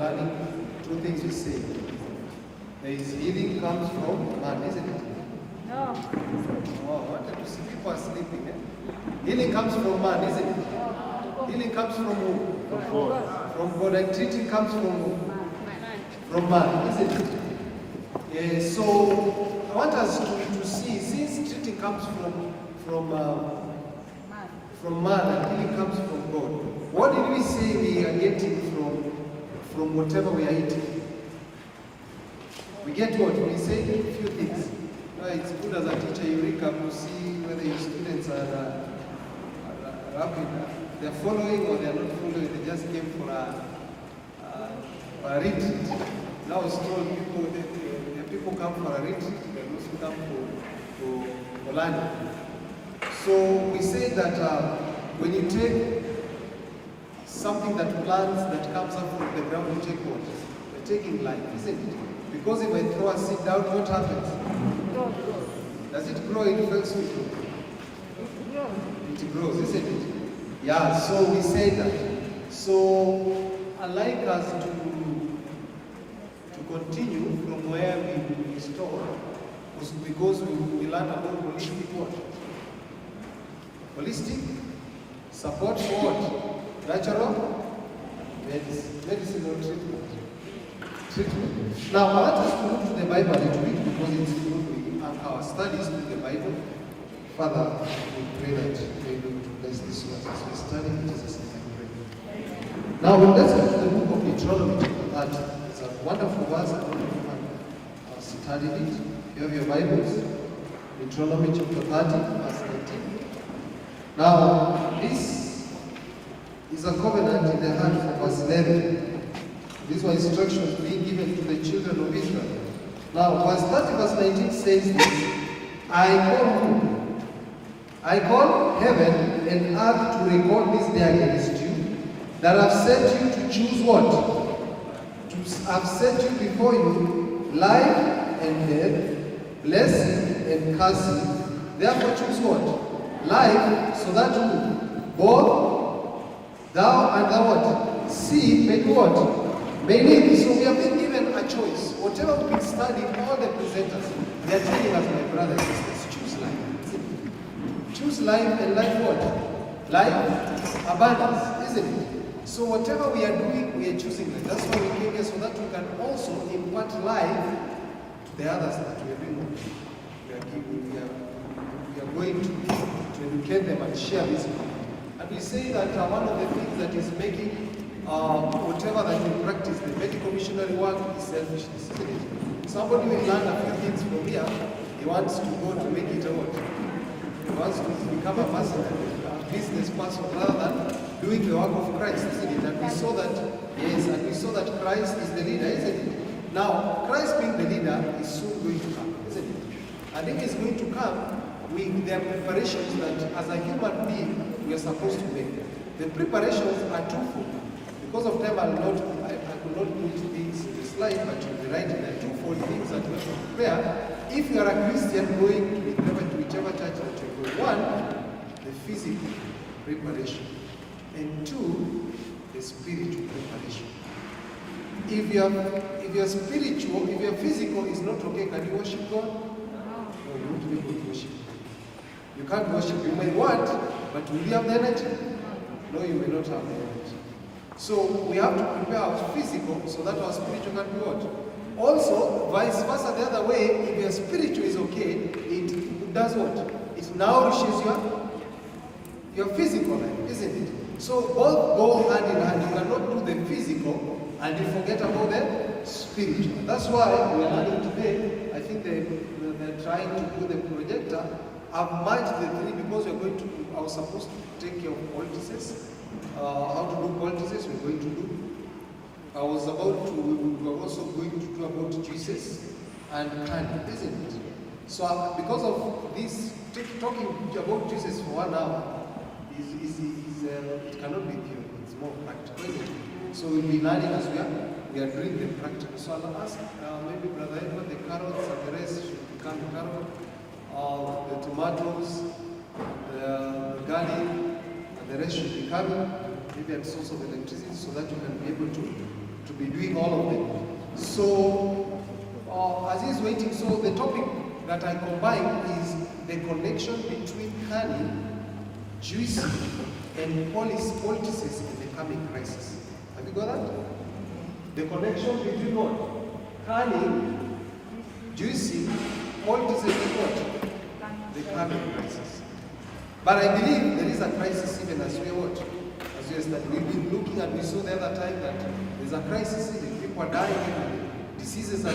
learning, two things we say. There is healing comes from man, isn't it? No. Oh, I wanted to see people are sleeping. Eh? Healing comes from man, isn't it? Healing comes from who? From God. From God. And treating comes from who? From man, isn't it? So I want us to see, since treating comes from man and healing comes from God, what did we say we are getting from whatever we are eating? We get what? We say a few things. It's good as a teacher, you recap to see whether your students are rapid. They're following or they're not following. They just came for a retreat. Now I was told people come for a retreat, they also come for learning. So we say that when you take something that plants that comes up from the ground, you take what? You're taking life, isn't it? Because if I throw a seed down, what happens? Does it grow? It fails to grow. It grows, isn't it? Yeah, so we say that. So I like us to continue from where we stop, because we learn about holistic what? Holistic support for what? Natural medicine or treatment. Now I want us to look to the Bible a little bit, because it's good we anchor our studies to the Bible. Father, we pray that you may look to bless this word as we study in Jesus' name. I pray. Now let's go to the book of Deuteronomy chapter 30. It's a wonderful verse. I don't know if you have studied it. You have your Bibles. Deuteronomy chapter 30, verse 19. Now, this is a covenant in the heart for verse 11. These were instructions being given to the children of Israel. Now, verse 30, verse 19 says this: I call heaven and earth to record this day against you, that I've set you to choose what? I've set you before you life and death, blessing and cursing. Therefore choose what? Life, so that you, both thou and thou what? Seed may do what? May live. So we have been given a choice. Whatever we've been studying, all the presenters, they are telling us, my brothers and sisters, choose life. Choose life, and life what? Life, abundance, isn't it? So whatever we are doing, we are choosing life. That's why we came here, so that we can also impart life to the others that we are doing. We are going to educate them and share this. And we say that one of the things that is making whatever that we practice, the medical missionary work, is selfishness, isn't it? Somebody will learn a few things from here, he wants to go to make it out. He wants to become a business person rather than doing the work of Christ, isn't it? And we saw that, yes, and we saw that Christ is the leader, isn't it? Now, Christ being the leader is soon going to come, isn't it? And if he's going to come, there are preparations that as a human being we are supposed to make. The preparations are twofold. Because of time, I could not put these in the slide, but you'll be writing there. Twofold things that we have to prepare if you are a Christian going to whichever church that you go. One, the physical preparation, and two, the spiritual preparation. If your spiritual, if your physical is not okay, can you worship God? No, you won't be able to worship. You can't worship. You may want, but will you have the energy? No, you may not have the energy. So we have to prepare our physical so that our spiritual can be what? Also, vice versa, the other way, if your spiritual is okay, it does what? It nourishes your physical life, isn't it? So both go hand in hand. You cannot do the physical and you forget about the spiritual. That's why we are learning today. I think they're trying to do the projector. I've merged the three because I was supposed to take care of poultices. How to do poultices, we're going to do. We were also going to do about juices and candy, isn't it? So because of this, talking about juices for 1 hour, it cannot be theory, it's more practical, isn't it? So we'll be learning as we are doing the practical. So I'll ask maybe Brother Edward, the carrots and the rest should become carrot, the tomatoes, the garlic, and the rest should be coming, maybe a source of electricity so that you can be able to to be doing all of them. So, as he's waiting, so the topic that I combine is the connection between canning, juicing, and politics in the coming crisis. Have you got that? The connection between what? Canning, juicing, politics, and what? The coming crisis. But I believe there is a crisis even as we what? As we that we've been looking and we saw the other time that there's a crisis, people are dying, and diseases are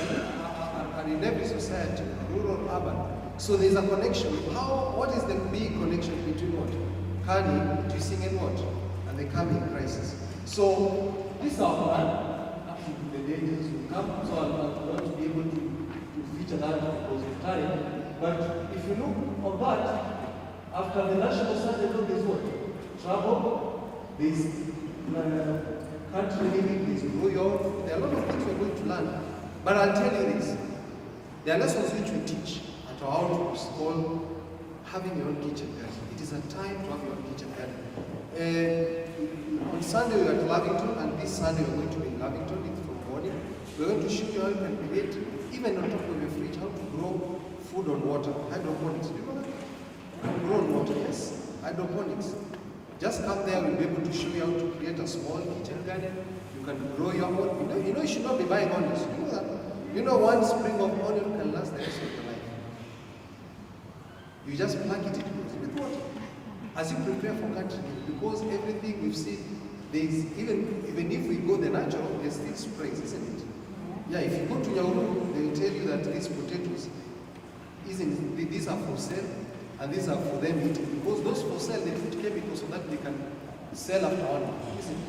in every society, rural, urban. So there's a connection. What is the big connection between what? Canning, juicing, and what? And the coming crisis. So this is our plan. The dangers will come, so I'm not to be able to feature that because of time. But if you look on that, after the national survey, there's what? Travel, there's country living, there's New York. There are a lot of things we're going to learn. But I'll tell you this. There are lessons which we teach at our outpost called having your own kitchen garden. It is a time to have your own kitchen garden. On Sunday we are at Lavington, and this Sunday we're going to be in Lavington from morning. We're going to show you how you can create, even on top of your fridge, how to grow food on water, hydroponics. Do you know that? Grow on water, yes. Hydroponics. Just come there, we'll be able to show you how to create a small kitchen garden. You can grow your own. You know you should not be buying onions. You know that? You know one spring of onion can last the rest of your life. You just plug it with water. As you prepare for country, because everything we've seen, there's even if we go the natural, there's still sprays, isn't it? Yeah, if you go to Nyauru, they will tell you that these potatoes, these are for sale, and these are for them eating. Because those for sale, they put chemicals so that they can sell after 1 month, isn't it?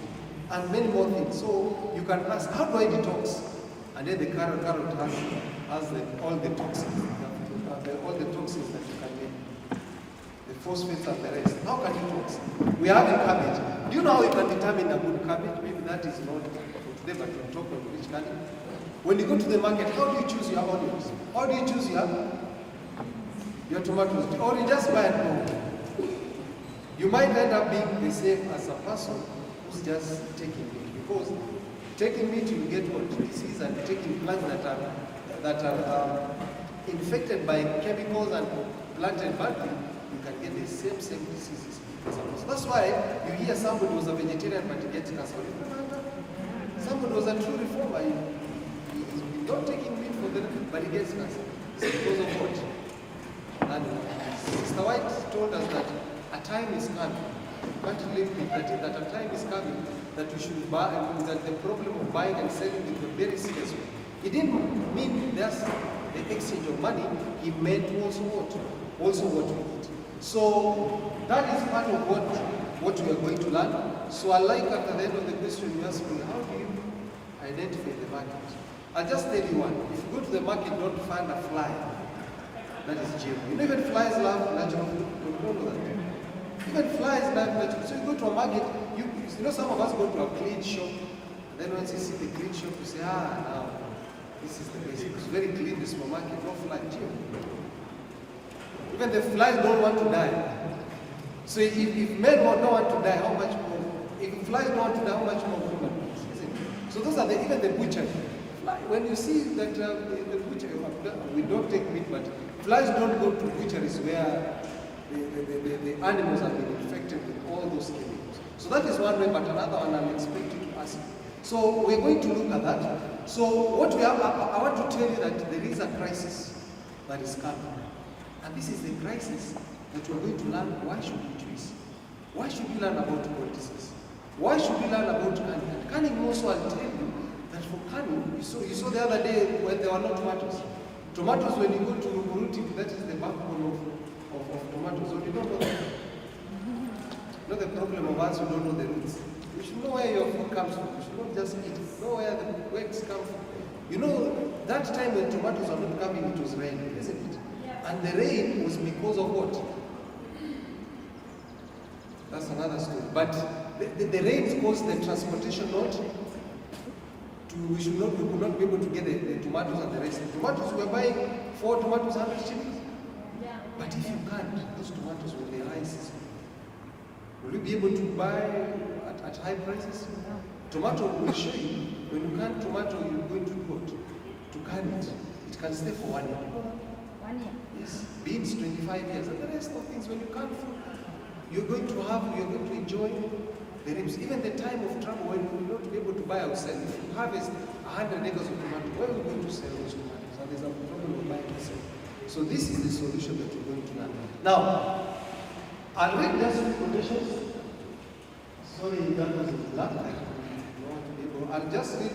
And many more things. So you can ask, how do I detox? And then the carrot has all the toxins, all the toxins that you can make. The phosphates and the rest. How can you tox? We have a cabbage. Do you know how you can determine a good cabbage? Maybe that is not for today, but we'll talk about which kind. When you go to the market, how do you choose your onions? How do you choose your tomatoes? Or you just buy at home? You might end up being the same as a person who's just taking meat. Because taking meat, you get what? Disease, and taking plants that are infected by chemicals and planted badly, you can get the same diseases. So that's why you hear somebody was a vegetarian but he gets cancer. Somebody was a true reformer. He's not taking meat for them, but he gets cancer. It's because of what? And Sister White told us that a time is coming. You can't live with that a time is coming that you should buy, that the problem of buying and selling is a very serious one. He didn't mean just the exchange of money, he meant also what we eat. So that is part of what we are going to learn. So I like at the end of the question you ask me, how do you identify the market? I'll just tell you one. If you go to the market, don't find a fly. That is jail. You know, even flies love natural food. You don't know that. Even flies love natural. So you go to a market, you know, some of us go to a clean shop, and then once you see the clean shop, you say, now, this is the basic. It's very clean, the supermarket, no fly, jail. Even the flies don't want to die. So if men don't want to die, how much more? If flies don't want to die, how much more human beings? So those are even the butchery. When you see that the butchery, we don't take meat, but flies don't go to butcheries where the animals have been infected with all those chemicals. So that is one way, but another one I'm expecting to ask. So we're going to look at that. So what we have, I want to tell you that there is a crisis that is coming. And this is the crisis that we're going to learn. Why should we choose? Why should we learn about politics? Why should we learn about canning? And canning also, I'll tell you that for canning, you saw the other day when there were no tomatoes. Tomatoes, when you go to Ruti, that is the backbone of tomatoes. So you don't know that. You know the problem of us who don't know the roots. You should know where your food comes from. You should not just eat. Know where the works come from. You know, that time when tomatoes are not coming, it was raining, isn't it? And the rain was because of what? That's another story. But the rains caused the transportation not to, we could not be able to get the tomatoes and the rest. The tomatoes, we were buying 4 tomatoes, 100 shillings. Yeah. But if you can't, those tomatoes will be high season. Will you be able to buy at high prices? Tomato will show you When you can tomato, you're going to do what? To can it. It can stay for 1 year. 1 year. Yes. Beans 25 years. And the rest of things, when you can food, you're going to enjoy the ribs. Even the time of trouble when you're not able to buy outside. If you harvest 100 acres of tomato, where are we going to sell those tomatoes? And there's a problem of buying and selling. So this is the solution that we're going to learn. Now, I'll read just quotations. Sorry, that was black. I'll just read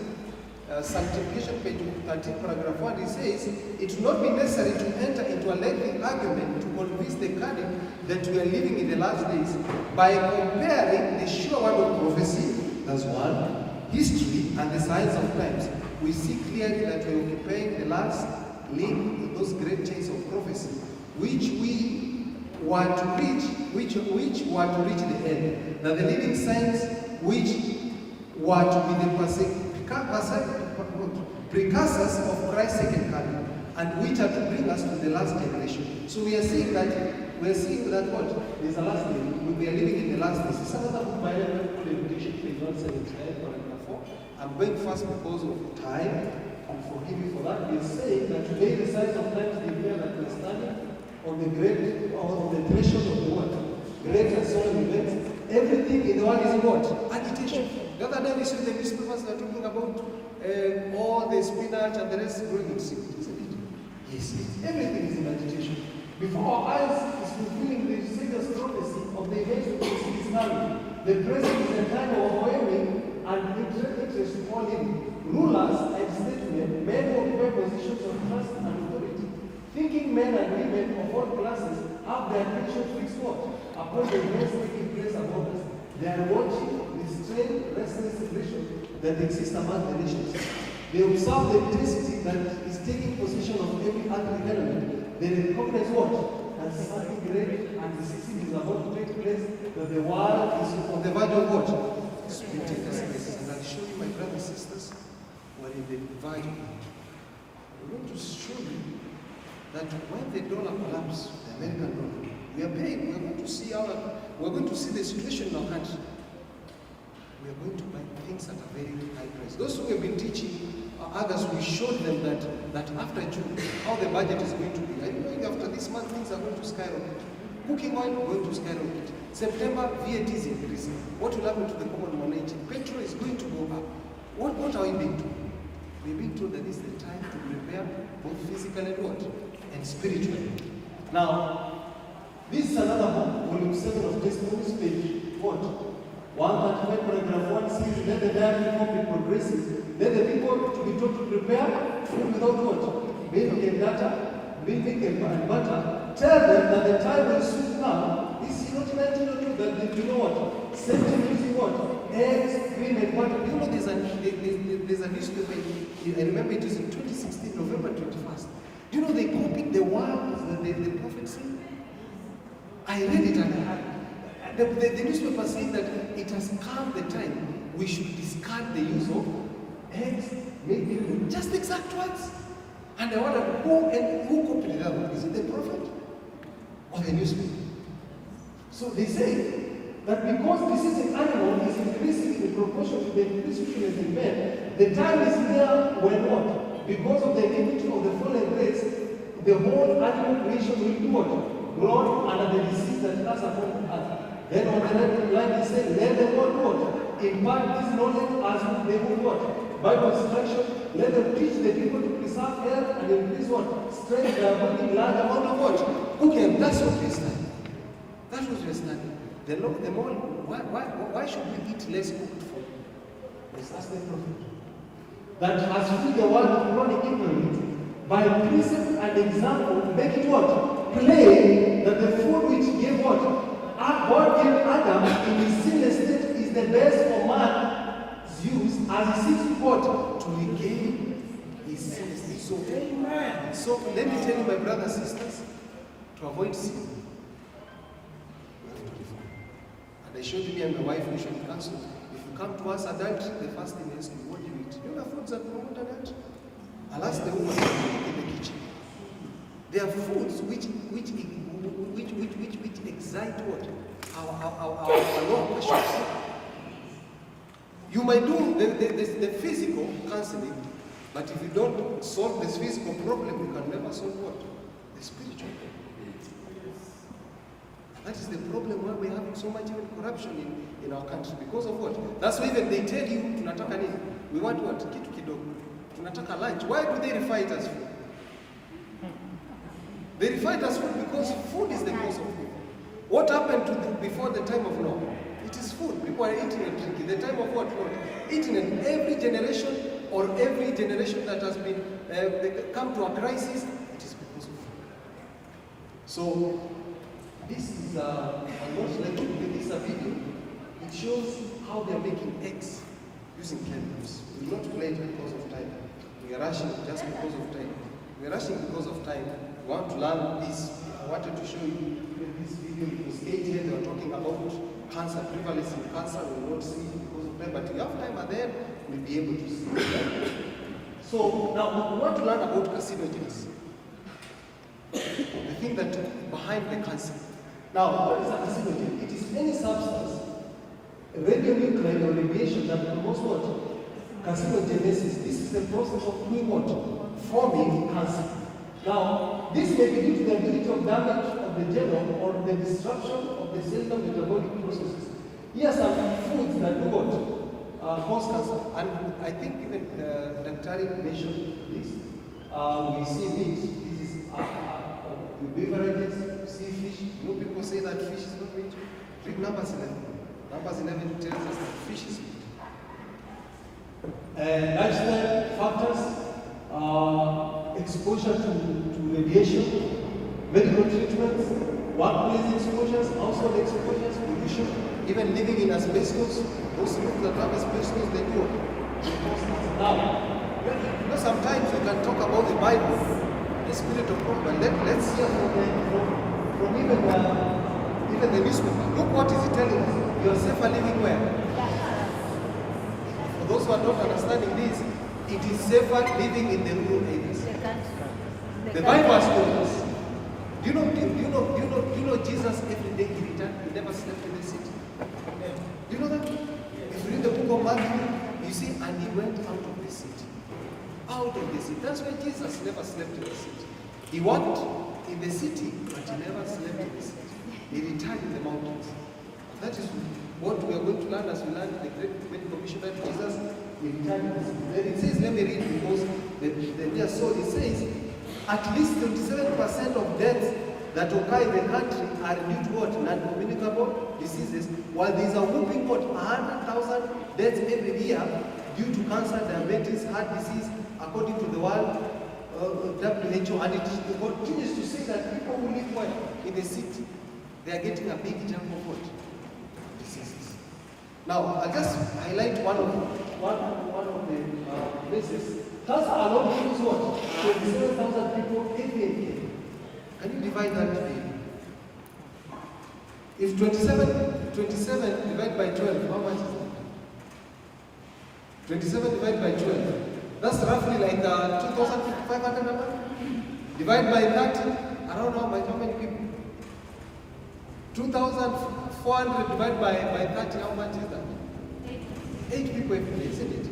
Sanctification, page 13, paragraph 1. It says, it will not be necessary to enter into a lengthy argument to convince the candidate that we are living in the last days by comparing the sure word of prophecy, that's one, history, and the signs of times. We see clearly that we are occupying the last link in those great chains of prophecy, which we were to reach, which were to reach the end. That the living signs which were to be the precursors of Christ's second coming, and which are to bring us to the last generation. So we are seeing that what? There's a last day. We are living in the last days. This is another book by Revelation, page 179, paragraph 4. I'm going fast because of time, and forgive me for that. We are saying that today the signs of times declare that we are standing on the threshold of the world. Great and solemn events. Everything in the world is in what? Agitation. The other day we saw the newspapers that are talking about all the spinach and the rest growing in seed, isn't it? Yes, everything is in agitation. Before our eyes is fulfilling the Savior's prophecy of the events that we see now. The present is a time of overwhelming and interest to all living. Rulers and statesmen, men who occupy positions of trust and authority, thinking men and women of all classes have their attention fixed upon the events taking place among us. They are watching the strange, restless situation that exists among the nations. They observe the intensity that is taking possession of every earthly element. They recognize what? That something great and decisive is about to take place, that the world is on the verge of what? Splitting the spaces. And I'll show you, my brothers and sisters, we're in the verge. I'm going to show you that when the dollar collapses, the American dollar, we are paying. We're going to see the situation in our country. We are going to buy things at a very high price. Those who have been teaching others, we showed them that after June, how the budget is going to be. Are you knowing after this month, things are going to skyrocket? Cooking oil going to skyrocket. September, VAT is increasing. What will happen to the common man? Petrol is going to go up. What are we being told? We're being told that this is the time to prepare both physically and what? And spiritually. Now, this is another book, volume 7 of Testimonies, page what? 135, paragraph 1 says, let the diary be progressive. Let the people to be told to prepare food without what? Milk and butter. Tell them that the time will soon come. This is not 1902, that you know what? Same time using what? Eggs, cream, and butter. You know there's a newspaper, I remember it was in 2016, November 21st. You know they copied the words that the prophet said? I read it and the newspaper saying that it has come the time we should discard the use of eggs, milk, just exact words. And I wonder who copied it out? Is it the prophet or the newspaper? So they say that because this is an animal is increasing in proportion to the increase in men, the time is there when what? Because of the iniquity of the fallen race, the whole animal creation will do what? Grow under the disease that comes upon the earth. Then on the left line he said, let the word what? Impart this knowledge as they will what? Bible instruction, let them teach the people to preserve health and increase what? Strength by avoiding large amount of what? Okay, that's what we're studying. That's what we're studying. The more, why should we eat less cooked food? Let's ask the prophet. That has filled the world with chronic ignorance, by precept and example, make it what? Plain that the food which gave what? God gave Adam in his sinless state is the best for man's use as he seeks what? To regain his sinless state. So, amen. So let me tell you, my brothers and sisters, to avoid sin, we have to reform. And I showed you me and my wife usually counsel. If you come to us adult, the first thing is what do you eat? You know the foods that promote adult? I'll ask the woman in the kitchen. There are foods which excite what? Our lower passions. You might do the physical counseling, but if you don't solve this physical problem, you can never solve what? The spiritual problem. That is the problem why we're having so much even corruption in our country. Because of what? That's why even they tell you, tunataka nini? We want what? Kitu kidogo. Tunataka lunch. Why do they refer it as food? They refer it as food because food is the cause of food. What happened before the time of Noah? It is food. People are eating and drinking. The time of what? Lord? Eating, and every generation that has been come to a crisis, it is because of food. So this is I'm not like this a video. It shows how they are making eggs using chemicals. We will not play it because of time. We are rushing just because of time. We are rushing because of time. We want to learn this. I wanted to show you this video. It was 8 years. They were talking about cancer, prevalence in cancer. We won't see it because of time, but we have time at the end, we'll be able to see it. So now we want to learn about carcinogens. The thing that behind the cancer. Now, what is a carcinogen? It is any substance, radionuclide or radiation that promotes what? Carcinogenesis. This is the process of doing what? Forming cancer. Now, this may be due to the ability of damage of the genome or the disruption of the cellular metabolic processes. Here are some foods that do what? Cause cancer. And I think even Dr. mentioned this. We see meat. This is beverages, see fish. You know, people say that fish is not meat. Read Numbers 11. Numbers 11 tells us that fish is meat. Lifestyle factors, exposure to radiation, medical treatments, workplace exposures, household exposures, pollution, even living in asbestos. Those people that have asbestos, they do. Now, you know, sometimes we can talk about the Bible, the spirit of God, but let's hear from even the newspaper. Look what is it telling us. You are safer living where? For those who are not understanding this, it is safer living in the rural areas. The Bible has told us. Do you know Jesus every day he returned, he never slept in the city. Do you know that? If you read the book of Matthew, you see, and he went out of the city. Out of the city. That's why Jesus never slept in the city. He walked in the city, but he never slept in the city. He retired in the mountains. That is what we are going to learn as we learn the great medical missionary Jesus. He retired in the city. Then it says, let me read because the so it says, at least 27% of deaths that occur in the country are due to what? Non-communicable diseases, while there is a whooping what? 100,000 deaths every year due to cancer, diabetes, heart disease, according to the World WHO. And it continues to say that people who live well in the city, they are getting a big jump of what? Diseases. Now, I'll just highlight one of the places. Cancer alone kills what? 27,000 people every year. Can you divide that today? If 27 divided by 12, how much is that? 27 divided by 12. That's roughly like 2,500 number. Divide by 30, around how many people? 2,400 divided by 30, how much is that? 8 people every day, isn't it?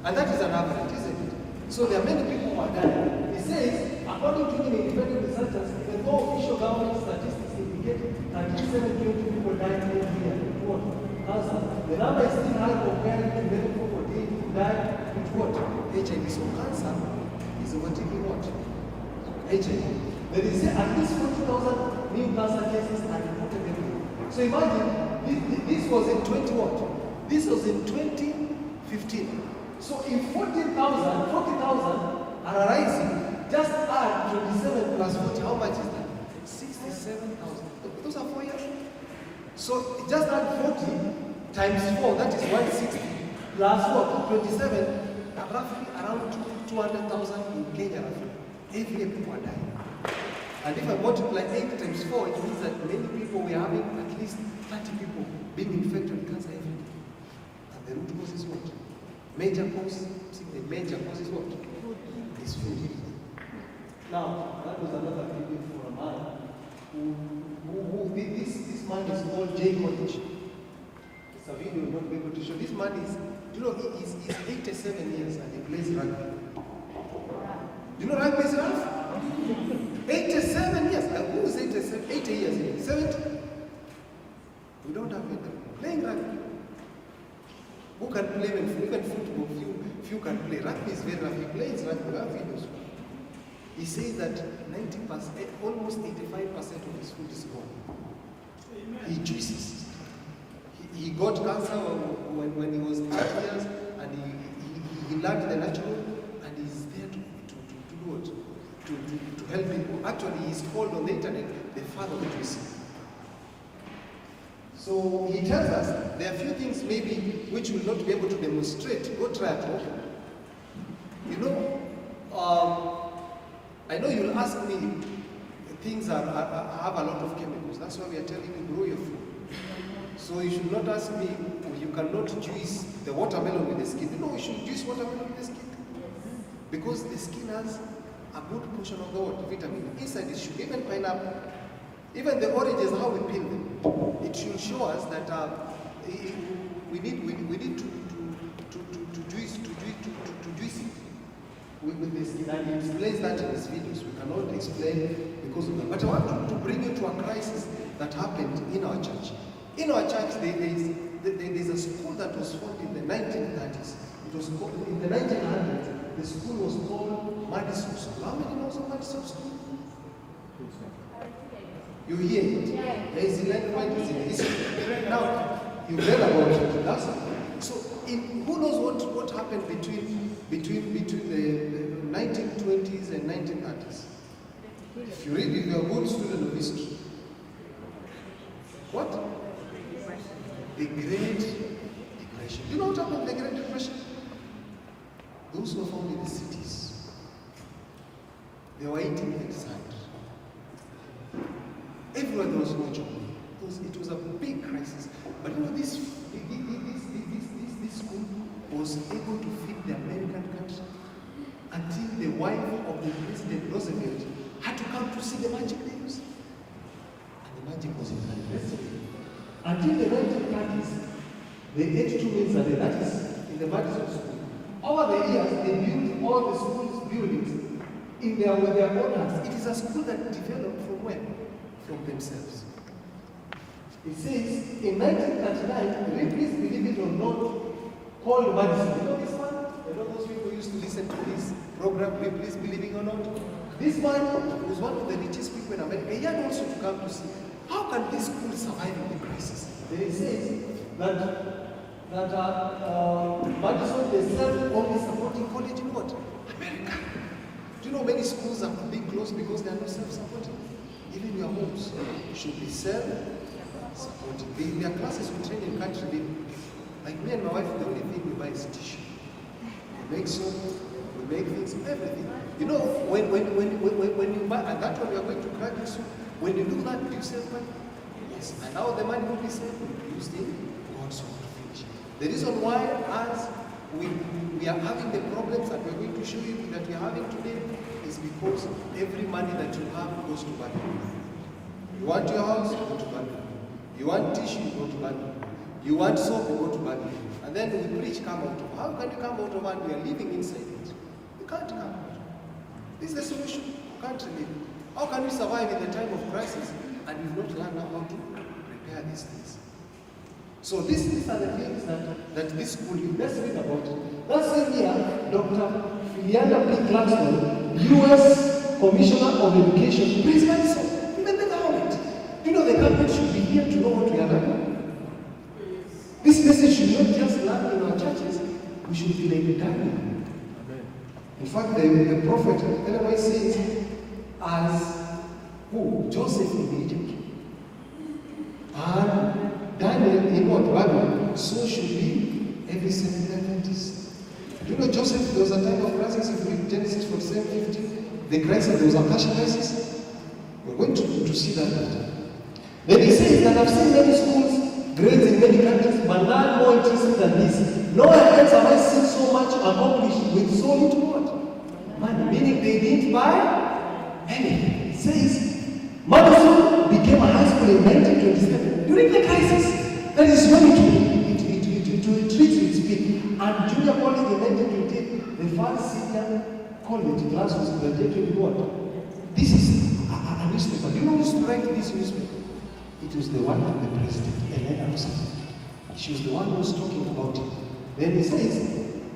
And that is an average, isn't it? So there are many people who are dying. It says, according to independent researchers, even though official government statistics indicate that 720 people die every year with cancer, the number is still high compared to many people who die with what? HIV. So cancer is overtaking what? HIV. There is at least 40,000 new cancer cases are reported every year. So imagine, this was in 20 what? This was in 2015. So if 40,000 are arising, just add 27 plus 40, how much is that? 67,000. Those are 4 years. So just add 40 times 4, that is 160, plus what? 27, roughly around 200,000 in Kenya. Every year people are dying. And if I multiply 8 times 4, it means that many people, we are having at least 30 people being infected with cancer every day. And the root cause is what? Major cause, the major cause is what? Is food. Now, that was another video for a man who this man is called Jay College. It's a video video will not be able to show. This man is, he's 87 years and he plays rugby. Do you know rugby is rough? 87 years. Who is 87? 80 years. 70? We don't have it. Playing rugby. Who can play even football? Few can play. Rugby is very rough. He plays rugby. We have videos. He says that 90%, almost 85% of his food is gone. He juices. He got cancer when he was 30 years, and he learned the natural, and he's there to do what? To help people. Actually, he's called on the internet the father of juicing. So he tells us there are few things maybe which will not be able to demonstrate. Go try at home. I know you'll ask me, things have a lot of chemicals. That's why we are telling you grow your food. So you should not ask me, you cannot juice the watermelon with the skin. You should juice watermelon with the skin. Because the skin has a good portion of the vitamin. Inside it should, even pineapple, even the oranges, how we peel them. It should show us that we need to juice it with the skin. And he explains that in his videos. We cannot explain because of that. But I want to bring you to a crisis that happened in our church. In our church, there's a school that was formed in the 1930s. It was called, in the 1900s, the school was called Madison School. How many knows of Madison School? You hear it? Yeah. There is 11 points in history. Now, you read about it. That's so. Who knows what happened between the 1920s and 1930s? If you are a good student of history, what? The Great Depression. Do you know what happened in the Great Depression? Those who were found in the cities, they were eating like sand. Everywhere there was no job. It was a big crisis. But this school was able to feed the American country until the wife of the President Roosevelt had to come to see the magic they used. And the magic was incredible. Until the 1930s, they ate 2 meals a day. That is in the Madison School. Over the years, they built all the school's buildings with their own hands. It is a school that developed from where? From themselves. It says in 1939, please believe it or not, called Madison. You know this man? You know those people who used to listen to this program, please believe it or not? This man was one of the richest people in America. He had also to come to see how can this school survive in the crisis. Then it says that Madison, they self-only supporting college in what? America. Do you know many schools are being closed because they are not self-supporting? Even your homes should be self-supporting. Their classes we train in country living. Like me and my wife, the only thing we buy is tissue. We make soap, we make things, everything. You know, when you buy, and that's what we are going to practice soon. When you do that, do you save money? Yes. And now the money will be saved, will be used in God's work to finish. The reason why, as we are having the problems that we're going to show you that we're having today, is because every money that you have goes to value. You want your house, you go to value. You want tissue, you go to value. You want soap, you go to value. And then we preach, come out of. How can you come out of and we are living inside it? You can't come out. This is the solution. You can't live. How can we survive in the time of crisis and we've not learned how to prepare these things? So these are the things that this school, let's read about it. That's in here, Dr. Filiana P. Clarkson, U.S. Commissioner of Education, Prince Madison, even the government. You know, the government should be here to know what we are learning. This message should not just land in our churches, we should be like Daniel. In fact, the prophet, anyway, says, as who? Joseph in Egypt. And Daniel in what? Babylon. So should be every Seventh Adventist. Do you know Joseph, there was a time of crisis. If we read Genesis 47:15, the crisis, there was a cash crisis. We're going to see that later. Then he says that I've seen many schools, grades in many countries, but none more interesting than this. Nowhere else have I seen so much accomplished with so little what? Money. Meaning they didn't buy anything. It says Madison became a high school in 1927 during the crisis. That is when it And junior college in 1928, the first senior college class was graduated with what? This is a newspaper. Do you know who used to write this newspaper? It was the one from the president, Ellen Roosevelt. She was the one who was talking about it. Then he says,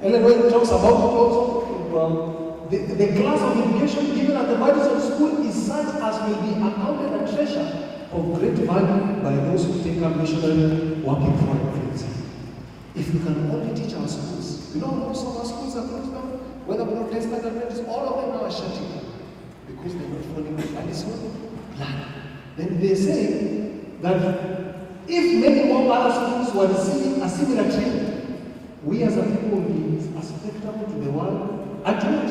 Ellen White talks about it also. The class of education given at the Madison School is such as will be accounted a treasure of great value by those who take up missionary work in foreign fields. If we can only teach our schools, you know, most of our schools are closed down, whether Protestant or Adventist, all of them now are shutting down because they're not following the Madison plan. Then they say that if many more other schools were receiving a similar training, we as a people will be acceptable to the world and to what?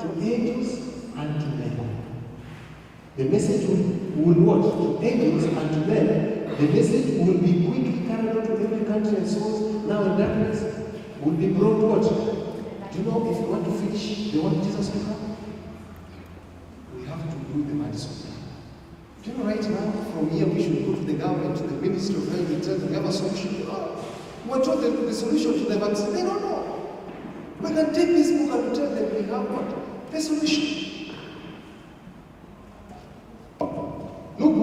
To angels and to men. The message will what? To angels and to men. The message will be quickly carried out to every country and souls now in darkness will be brought to what? Do you know if you want to finish the one Jesus will come? We have to do the Madison. Do you know right now, from here we should go to the government, to the Ministry of Health, and tell them we have a solution. We're told the solution to the vaccine. They don't know. We can take this book and tell them we have what? The solution. Look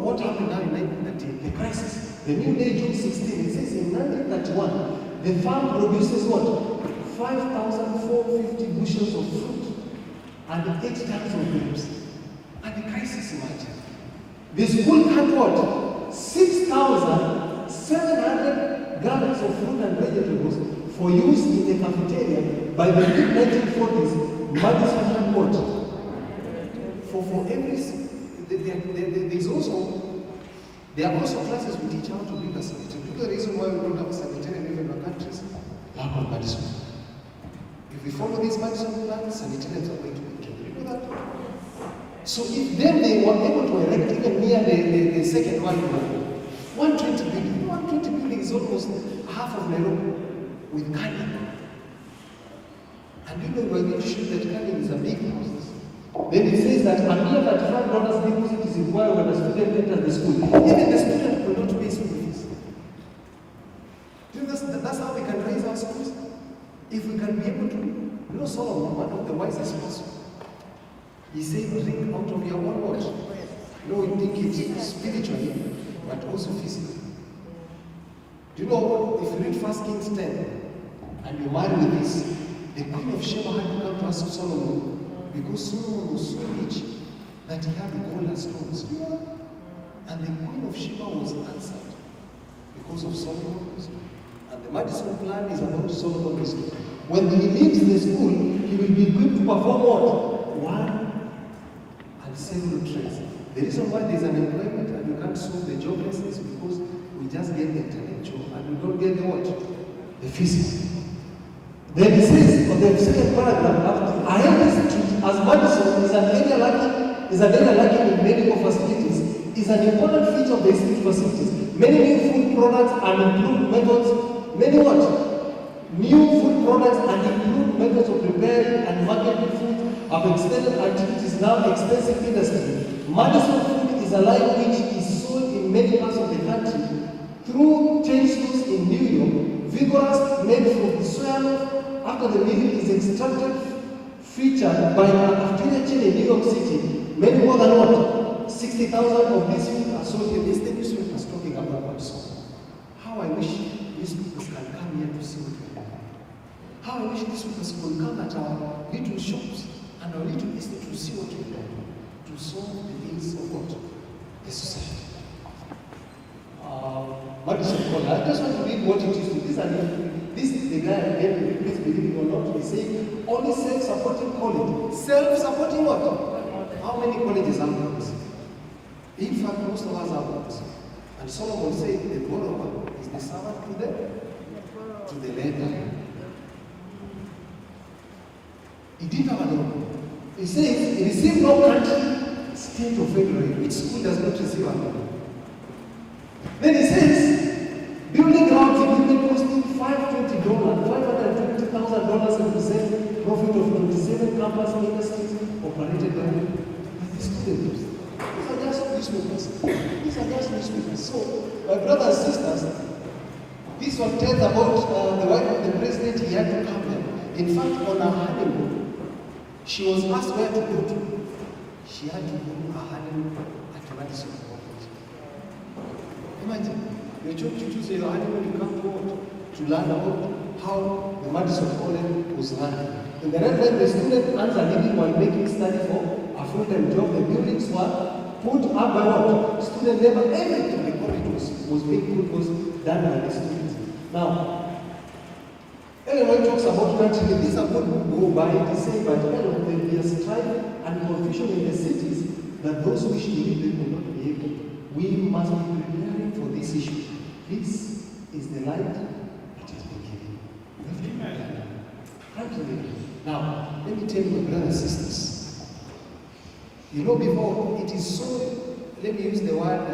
what happened now in 1938, the crisis. The new day, June 16, it says in 1931, the farm produces what? 5,450 bushels of fruit and 8 tons of grapes. And the crisis emerged. The school had what? 6,700 gallons of fruit and vegetables for use in the cafeteria. By the mid-1940s, Madison had what? For every... There are also classes we teach how to build a sanitarium. The reason why we don't have a sanitarium even in our countries, lack of Madison. If we follow this Madison plan, sanitariums are going to be killed. You know that? So if then they were able to erect even near the second one, 120 building. 120 building is almost half of Nairobi with canning. And you know we're going to show that canning is a big process. Then it says that a mere $35 deposit is required when a student enters the school. Even the student will not pay school fees. Do you know that's how we can raise our schools? If we can be able to, you know, Solomon, one of the wisest persons, he said, drink out of your own water. You know, we think it's spiritually, but also physically. Do you know, if you read 1 Kings 10, and you marry with this, the Queen of Sheba had to come to ask Solomon, because Solomon was so rich that he had gold and stones. You know? And the Queen of Sheba was answered because of Solomon's wisdom. And the Madison plan is about Solomon's wisdom. When he leaves the school, he will be equipped to perform what? One and several trades. The reason why there is unemployment and you can't solve the joblessness is because we just get the intellectual and we don't get the what? The physical. Then he says on the second paragraph, a healthy street as Madison is an area lacking in medical facilities, is an important feature of the street facilities. Many new food products and improved methods, new food products and improved methods of preparing and marketing food have extended until it is now extensive industry. Madison food is a line which is sold in many parts of the country through chain stores in New York, vigorous made from the soya loaf after the meal is extracted, featured by a cafeteria chain in New York City. Many more than what? 60,000 of these food are sold in this newspaper is talking about Madison. How I wish these people can come here to see what we have. How I wish these people could come at our little shops and our little estate to see what we have to solve the needs of what? The society. Madison College. I just want to read what it is. This is the guy again, please believe it or not, he's saying only self-supporting college. Self-supporting what? How many colleges have books? In fact, most of us have books. And Solomon said the borrower is the servant to the lender. He didn't have a loan. He says he received no country, state or federal. Which school does not receive a loan? Then he says, building grounds equipment costing $520,000 represent profit of 27 campus industries operated by the students. These are just newspapers. So, my brothers and sisters, This one tells about the wife of the president. He had to come there. In fact, on her honeymoon, she was asked where to go to. She had to go to her honeymoon at Madison. Imagine, you choose your honeymoon, you come to learn about how the Madison College was run. In the Netherlands, the student earns a living while making study for a full-time job. The buildings were put up by what? Student labor. Everything the college was being put was done by the students. Now, Ellen White talks about country. These are good who go by to say, but Ellen, there will be a strife and confusion in the cities that those who wish to live there will not be able. We must be preparing for this issue. This is the light that has been given. Now, let me tell you, my brothers and sisters. You know, before it is so, let me use the word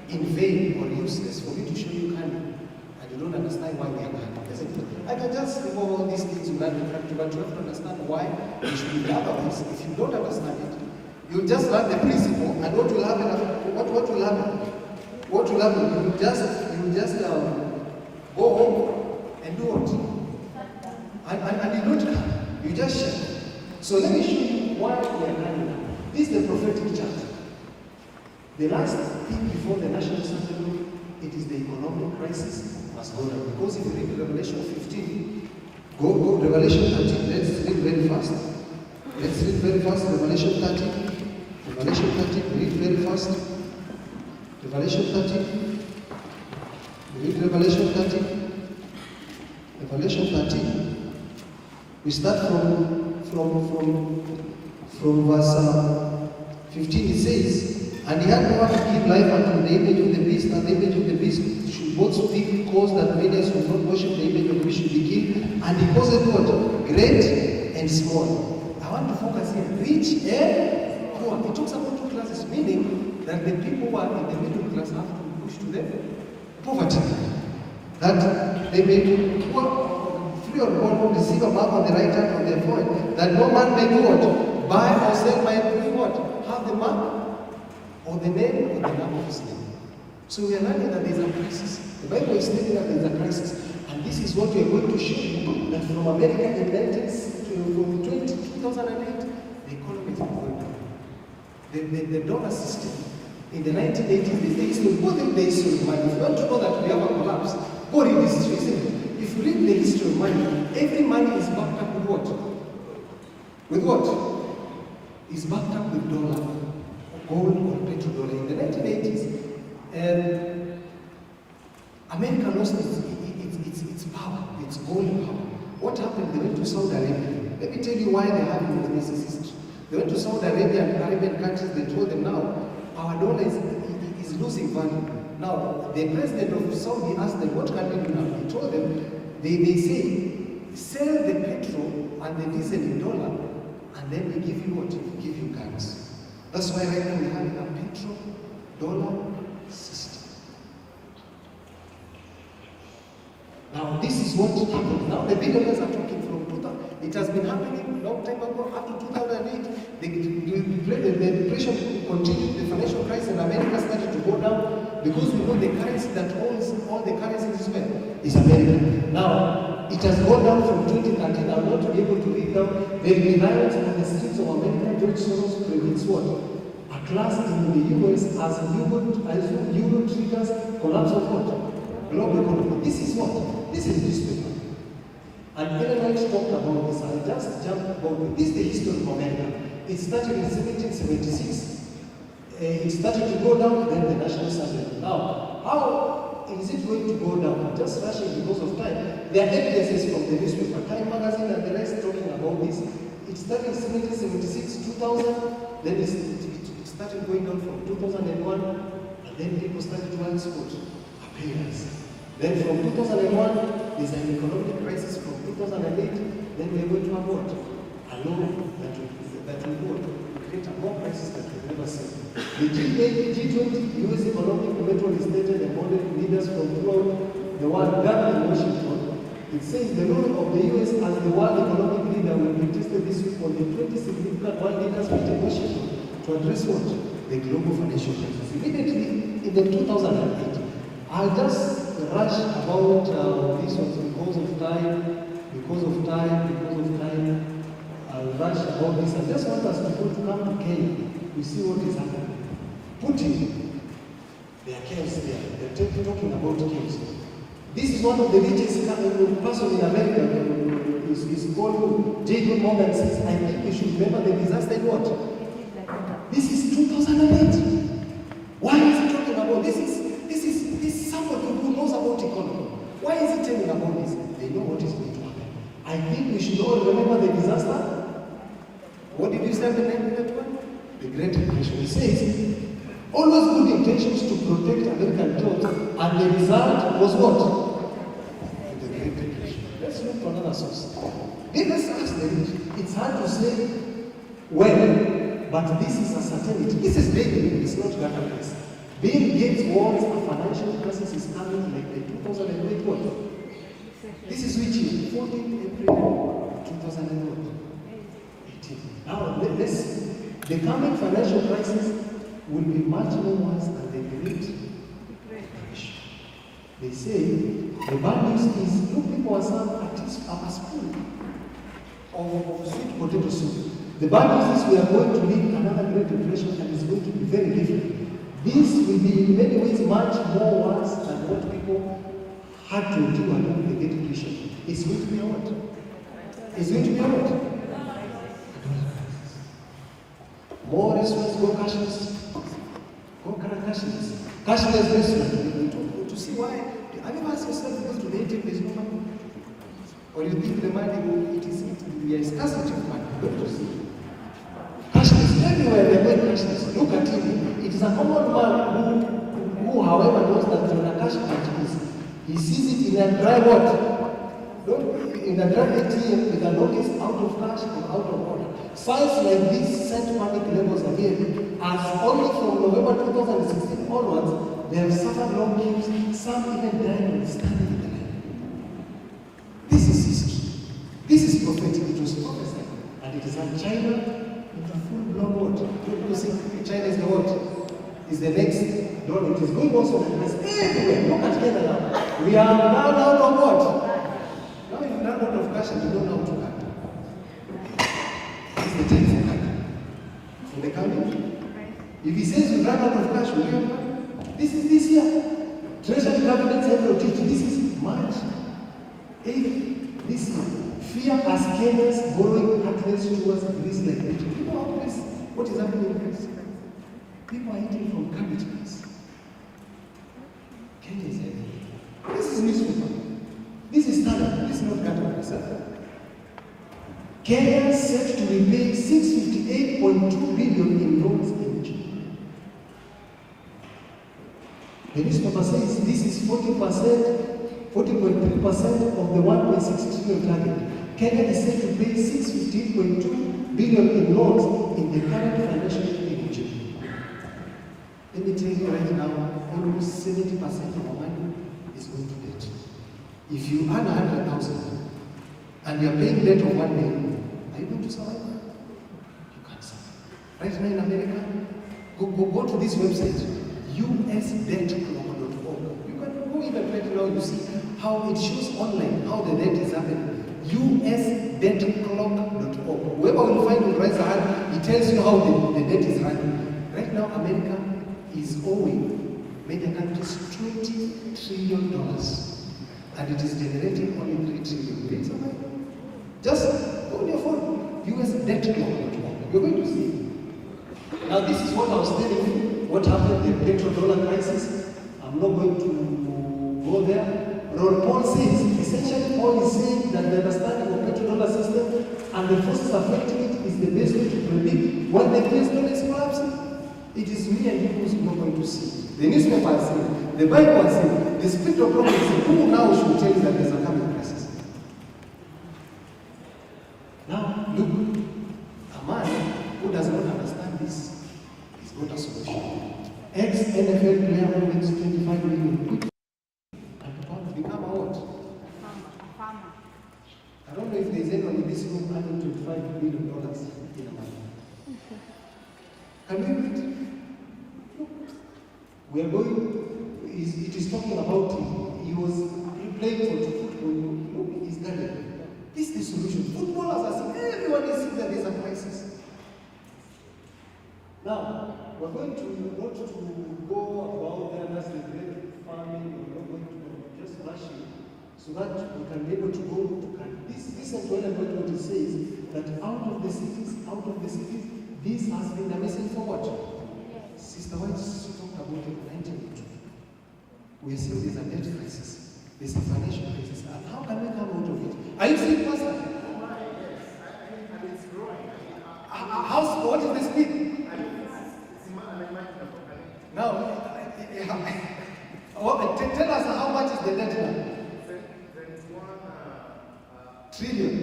in vain or useless for me to show you candy, and you don't understand why we are candy, isn't it? I can just remove all these things you learn in practice, but you have to understand why you should be otherwise. If you don't understand it, you just learn the principle, and what will happen? What will happen? What will happen? You just go home and do what? And you don't come. You just share. So let me show you why we are learning. This is the prophetic chart. The last thing before the national assembly, it is the economic crisis must go down. Because if you read Revelation 15, go Revelation 13. Let's read very fast. Let's read very fast. Revelation 13. Revelation 13. Read very fast. Revelation 13. Read Revelation 13. Revelation 13. We start from verse 15. It says, and he had power to give life unto the image of the beast, and the image of the beast should both speak, cause that many who not worship the image of the beast should be killed, and he caused what? Great and small. I want to focus here, rich and poor. It talks about two classes, meaning that the people who are in the middle class have to push to the poverty. That they may be poor, free or poor, receive a mark on the right hand of their forehead, that no man may do what? Buy or sell by doing what? Have the mark or the name or the number of his name. So we are learning that there is a crisis. The Bible is telling that there is a crisis. And this is what we are going to show you, that from America in 2008, the economy is going down. The dollar system in the 1980s, the history, go read the history of money. If you want to know that we have a collapse, go read the history, isn't it? If you read the history of money, every money is backed up with what? With what? Is backed up with dollar, gold or petrodollar. In the 1980s, America lost its power, its gold power. What happened? They went to Saudi Arabia. Let me tell you why they have this history. They went to Saudi Arabia and Arabian countries. They told them, now our dollar is losing value. Now the president of Saudi asked them, what can we do now? He told them, they say, sell the petrol and the diesel in dollar, and then we give you what? We give you guns. That's why right now we have a petrol dollar system. Now this is what happened. Now the billionaires are talking from 2000. It has been happening a long time ago, up to 2008. The depression continued, the financial crisis in America started to go down because we know the currency that owns all the currencies is America. Now it has gone down from 2013. I'm not be able to read down. The reliance on the streets of America. George Soros predicts what? A class in the US as euro triggers collapse of what? Global economy. This is what? This is newspaper. And Ellen White talked about this. I just jumped about it. This is the history of America. It started in 1776. It started to go down, then the National Assembly. Now, how is it going to go down? Just rushing because of time. There are evidences from the newspaper, Time magazine, and the rest talking about this. It started in 1776, 2000, then it started going down from 2001, and then people started to ask what? Appearance. Then from 2001, there's an economic crisis. From 2008, then we're going to have what? A law that will create a more crisis that we've never seen. The G20, US economic metro is stated among leaders from throughout the world gathered in Washington. It says the role of the US as the world economic leader will be tested this week on the 20 significant world leaders meet in Washington to address what? The global financial crisis. Immediately in the 2008, I'll just rush about this was because of time. I'll rush about this. I just want us to come to Kenya to see what is happening. Putin, they are chaos there. They're talking about chaos. This is one of the richest person in America. Is called J.P. Morgan says, I think we should remember the disaster in what? This is 2008. Why is he talking about this? This is somebody who knows about economy. Why is he telling about this? They know what is going to happen. I think we should all remember the disaster. What did you say the name of that one? The Great Depression. He says, always good intentions to protect American jobs, and the result was what? The Great Depression. Let's look for another source. Let's ask the rich. It's hard to say when, but this is a certainty. This is daily, it's not database. Bill Gates warns a financial crisis is coming like the 2008 what? This is which year? 14th April 2018. Now, let's see. The coming financial crisis will be much more worse than the Great Depression. They say the bad news is, look, people are served a spoon of sweet potato soup. The bad news is we are going to meet another Great Depression, and it's going to be very different. This will be in many ways much more worse than what people had to do under the Great Depression. It's going to be a what? It's going to be a what? More restaurants go cashless. Go cashless. Cashless restaurants. To see why. Have you asked yourself, because to the ATM there is no money? Or you think the money there is scarcity of money? Go to see. Cashless. Everywhere they are going cashless. Look at him. It is a common man who however knows that when a cash is, he sees it in a dry water. In a dry ATM with a notice out of cash or out of order. Signs like this set panic levels again, as only from November 2016 onwards, they have suffered long queues, some even dying and standing in the line. This is history. This is prophetic. It was prophesied. And it is in China in the full-blown what? You see, China is the what? Is the next. No, it is going also like this everywhere. Look at Kenya now. We are now out of what? Now if you run out of cash and you don't know how to cut. It's the time for cut. For the county. If he says we run out of cash, will you have money? This is this year. Treasury cabinets have rotated. This is March 8th this year. Fear as Kenyans borrowing heartless towards Greece like that. You know how Greece, what is happening in Greece? People are eating from cabbage trees. Kenya is heavy. This is newspaper. This is standard. This is not category. Kenya set to repay 658.2 billion in loans in June. The newspaper says this is 40.3% of the 1.6 trillion target. Kenya is set to pay 615.2 billion in loans in the current financial year in June. Let me tell you right now, almost 70% of our money is going to debt. If you earn 100,000 and you are paying debt of 1 million, are you going to survive? You can't survive. Right now in America, go to this website, usdebtclock.org. You can go even right now, you see how it shows online how the debt is happening. usdebtclock.org. Whoever will find will raise a hand, it tells you how the debt is running. Right now, America is owing major countries $20 trillion, and it is generating only $3 trillion. Just go on your phone, usdebtclock.org. You're going to see it. Now, this is what I was telling you, what happened in the petrodollar crisis. I'm not going to go there. Ron Paul says, essentially Paul is saying that the understanding of petrodollar system and the forces affecting it is the best way to predict when the US dollar is collapsing. It is me and you who's not going to see. The newspaper is saying, the Bible is saying, the spirit of prophecy is saying, who now should tell you that there's a coming crisis? Now, look, a man who does not understand this is not a solution. Ex-NFL player who makes 25 million quid and become a what? Farmer. I don't know if there's anyone in this room earning $25 million in a month. Can we read? We are going, it is talking about you because playing for football is garden. This is the solution. Footballers are seeing, everyone is seeing that there's a crisis. Now, we're going to not to go about the great farming, we're not going to just rush it, so that we can be able to go to this employment says that out of the cities, this has been a message for what? Yes. Sister White talked about it in 1982. We are seeing there's a debt crisis, there's a financial crisis, and how can we come out of it? Are you seeing Pastor? Yes, it's growing. What is the speed? Now, tell us how much is the debt now? 31 trillion.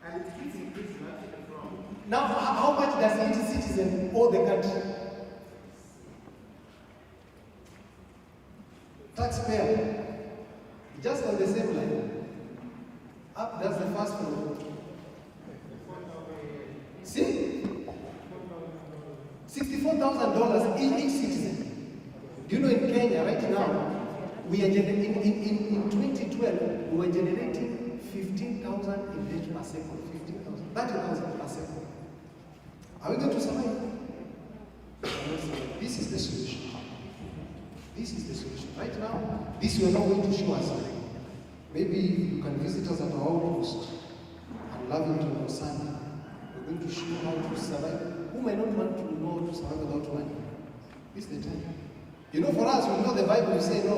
And it keeps increasing from. Now, how much does each citizen owe the country? Taxpayer, just on the same line. Up, that's the first floor. See? $64,000 each citizen. Do you know in Kenya right now, we are in 2012, we were generating 15,000 in debt per second. 15,000, 30,000 per second. Are we going to survive? This is the solution. This is the solution. Right now, this we are not going to show us. Maybe you can visit us at our outpost and love it on Sunday. We're going to show how to survive. Who may not want to know how to survive without money? This is the time. You know, for us, we know the Bible, we say, no,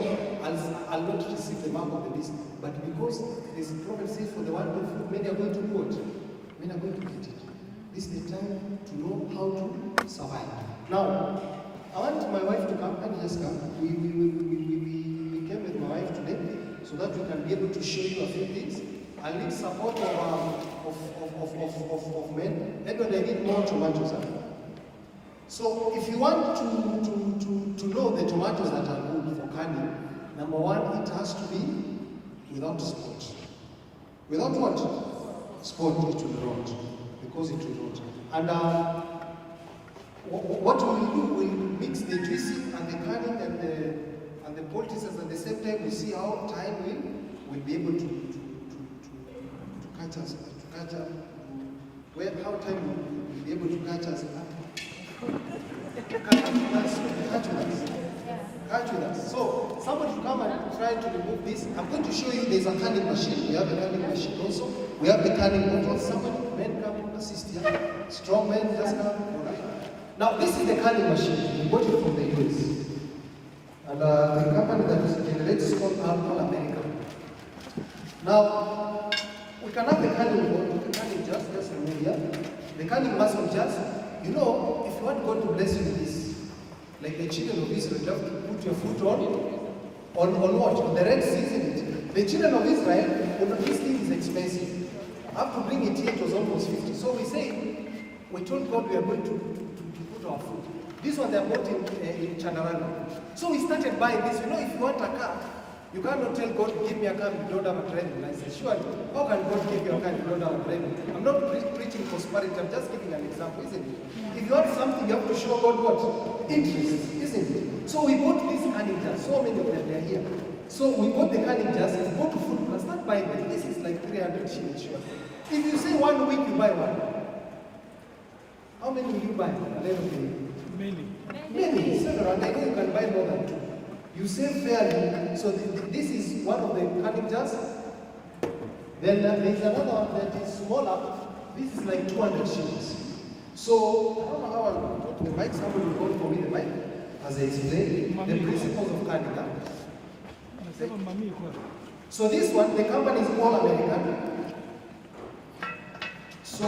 I'll not receive the mark of the beast. But because this prophet says, for the one of food, many are going to do it. Many are going to get it. This is the time to know how to survive. Now, I want my wife to come. Can you just come? We came with my wife today so that we can be able to show you a few things. I need support of men. Edward, I need more tomatoes. So if you want to know the tomatoes that are good for canning, number one, it has to be without spot. Without what? Spot, it will rot. Because it will rot. And what we will do, we will mix the juicing and the canning and the poultices at the same time. We see how time will be able to catch us, how time will be able to catch us up. Catch with us. So somebody should come and try to remove this. I'm going to show you there's a canning machine. We have a canning machine also. We have the canning bottle. Somebody, men come and assist here. Strong men just come. Alright. Now this is the canning machine. We bought it from the US. And the company that generates is called All America. Now we can have the canning bottle, the canning just remove here. The canning muscle just, you know, if you want God to bless you with this, like the children of Israel, you have to put your foot on what? On the Red Sea, isn't it? The children of Israel, this thing is expensive. I have to bring it here, it was almost 50. So we told God we are going to put our foot. This one they are bought in Chandarana. So we started buying this. You know, if you want a car, you cannot tell God, give me a car, you don't have a driving license. Surely, how can God give you a car if you don't have a driving license? I'm not preaching prosperity, I'm just giving an example, isn't it? If you want something, you have to show God what? Interest, isn't it? So we bought these canning jars, so many of them, they're here. So we bought the canning jars and go to food plus, not buy them. This is like 300 shillings. If you say 1 week, you buy one. How many will you buy at the end of the day? Many. Several, and I know you can buy more than 2. You save fairly. So this is one of the canning jars. Then there is another one that is smaller. This is like 200 shillings. So I don't know how I'll go to the mic. Somebody will hold for me the mic as I explain the principles of canning. So this one, the company is All American. So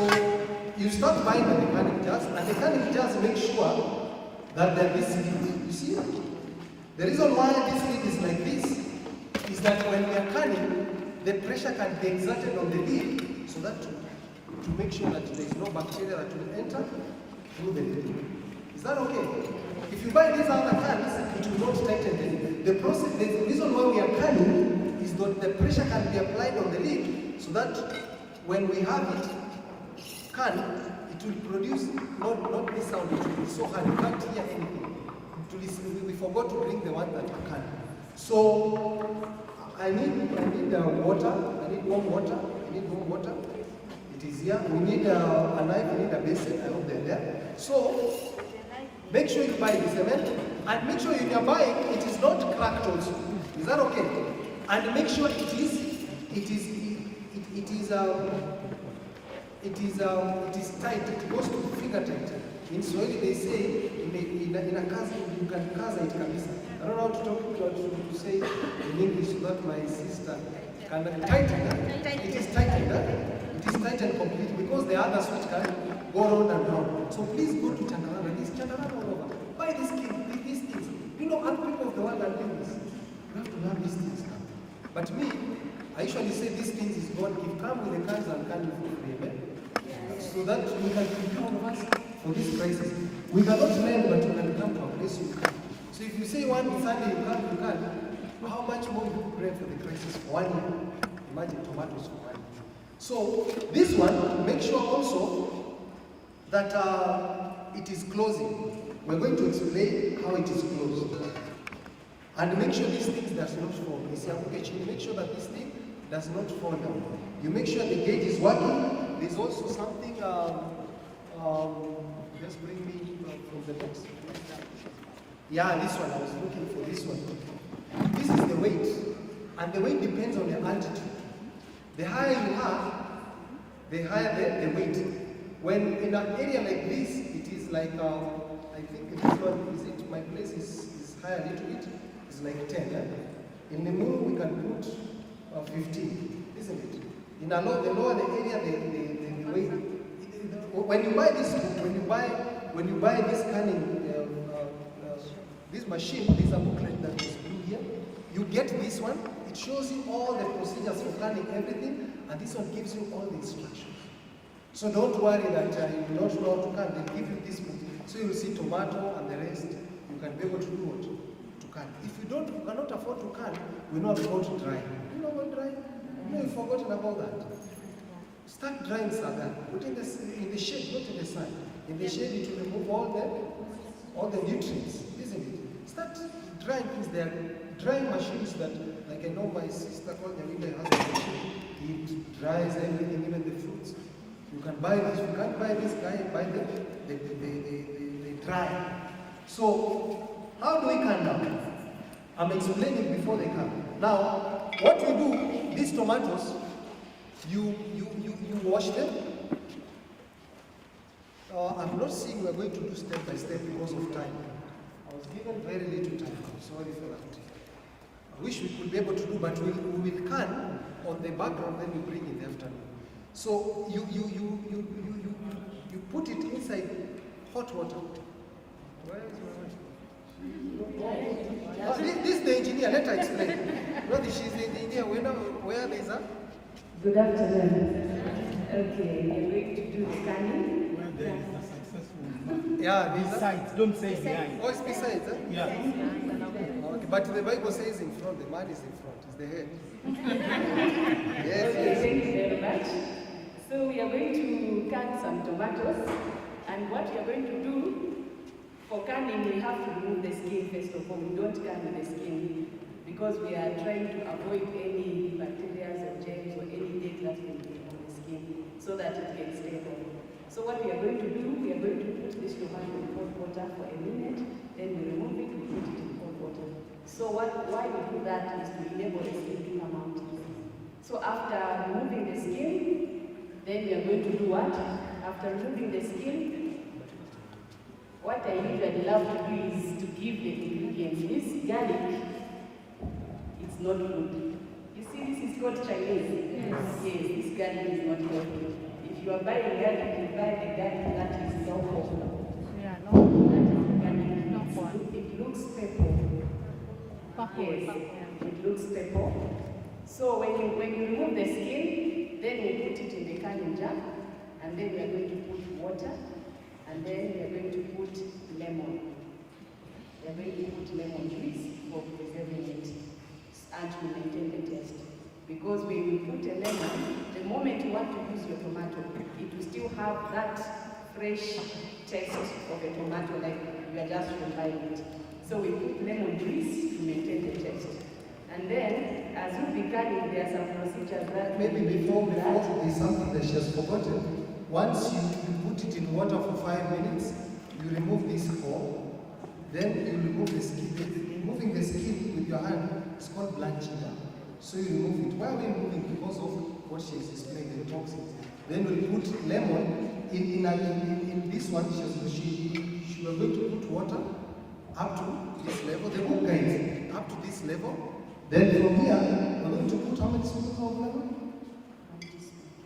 you start buying the canning jars, and the canning jars make sure that this lid, you see, the reason why this lid is like this is that when we are canning, the pressure can be exerted on the lid so that to make sure that there is no bacteria that will enter through the lid. Is that okay? If you buy these other cans, it will not tighten the lid. The process, the reason why we are canning is that the pressure can be applied on the lid so that when we have it canned, it will produce not this sound, it will be so hard, you can't hear anything. We forgot to bring the one that are canned. So I need water. I need warm water. I need warm water. It is here. We need a knife. We need a basin. I hope they're there. So make sure you buy the cement, and make sure in your buying it is not cracked also. Is that okay? And make sure it is tight. It goes to finger tight. In Swahili they say in a kaza you can kaza it kabisa. I don't know how to say in English so that my sister can tighten that. It is tightened. It is tightened completely because the other switch can go round and round. So please go to Chandarana. This Chandarana all over. Buy these things. You know, other people of the world are doing this. You have to learn these things now. But me, I usually say these things is God give. Come with the cans and can for free. Amen? So that we can prepare all of us for this crisis. We cannot learn, but we can come to a place you can. So if you say one Sunday you can, how much more you pray for the crisis for 1 year? Imagine tomatoes for 1 year. So this one, make sure also that it is closing. We're going to explain how it is closed. And make sure these things does not fall. Make sure that this thing does not fall down. You make sure the gauge is working. There's also something, just bring me from the box. Yeah, this one, I was looking for this one. This is the weight. And the weight depends on the altitude. The higher you are, the higher the weight. When in an area like this, it is like, I think this one, is it, my place is higher a little bit, it's like 10. In the moon, we can put 15, isn't it? In the lower the area, the weight. When you buy this book, when you buy this scanning, this machine, there's a booklet that is blue here. You get this one. It shows you all the procedures for canning everything, and this one gives you all the instructions. So don't worry that you don't know how to can. They give you this book, so you will see tomato and the rest. You can be able to do what to can. If you cannot afford to can, we know about dry. You know what dry? No, you've forgotten about that. Start drying somewhere. Put in the shade, not in the sun. In the shade, it will remove all the nutrients, isn't it? Start drying things. There are drying machines that, like I know my sister called the window has a machine. It dries everything, even the fruits. You can buy this. You can't buy this guy. Buy they dry. So how do we can now? I'm explaining before they come. Now, what we do? These tomatoes, you wash them. I'm not saying we're going to do step by step because of time. I was given very little time. I'm sorry for that. I wish we could be able to do, but we will can on the background, then we bring in the afternoon. So you put it inside hot water. Where is my wife? This is the engineer. Let her explain. No, she's the engineer. Where is her? Good afternoon. Okay, we're going to do the scanning. Where there is a successful Yeah, besides, don't say behind. Oh, it's besides, huh? Yeah. Okay, but the Bible says in front, the man is in front, it's the head. Yes, Okay, yes. thank you very much. So we are going to can some tomatoes, and what we are going to do for canning, we have to remove the skin first of all. We don't can with the skin because we are trying to avoid any bacteria or germs or any dead that can be on the skin so that it can stay on. So what we are going to do, we are going to put this tomato in cold water for a minute, then we remove it, we put it in cold water. So why we do that is to enable the skin to come out. So after removing the skin, then we are going to do what? After removing the skin, what I usually love to do is to give the ingredients. This garlic, it's not good. You see, this is called Chinese. Yes, this garlic is not good. If you are buying garlic, you buy the garlic that is no purple. Yeah, no. That is the garlic. No one. It looks purple. Purple. Yes, Yeah. it looks purple. So when you remove the skin, then we put it in the canning jar, and then we are going to put water, and then we are going to put lemon. We are going to put lemon juice for preserving it and to maintain the taste. Because when you put a lemon, the moment you want to use your tomato, it will still have that fresh taste of a tomato, like you are just refining it. So we put lemon juice to maintain the taste. And then, as you'll be canning, there are some procedures that... Maybe before there's something that she has forgotten. Once you put it in water for 5 minutes, you remove this core, then you remove the skin. Removing the skin with your hand is called blanching down. So you remove it. Why are we removing? Because of what she has explained, the toxins. Then we put lemon in this one. She was going to put water up to this level. The book guides up to this level. Then from here, we're going to put how many spoons of lemon?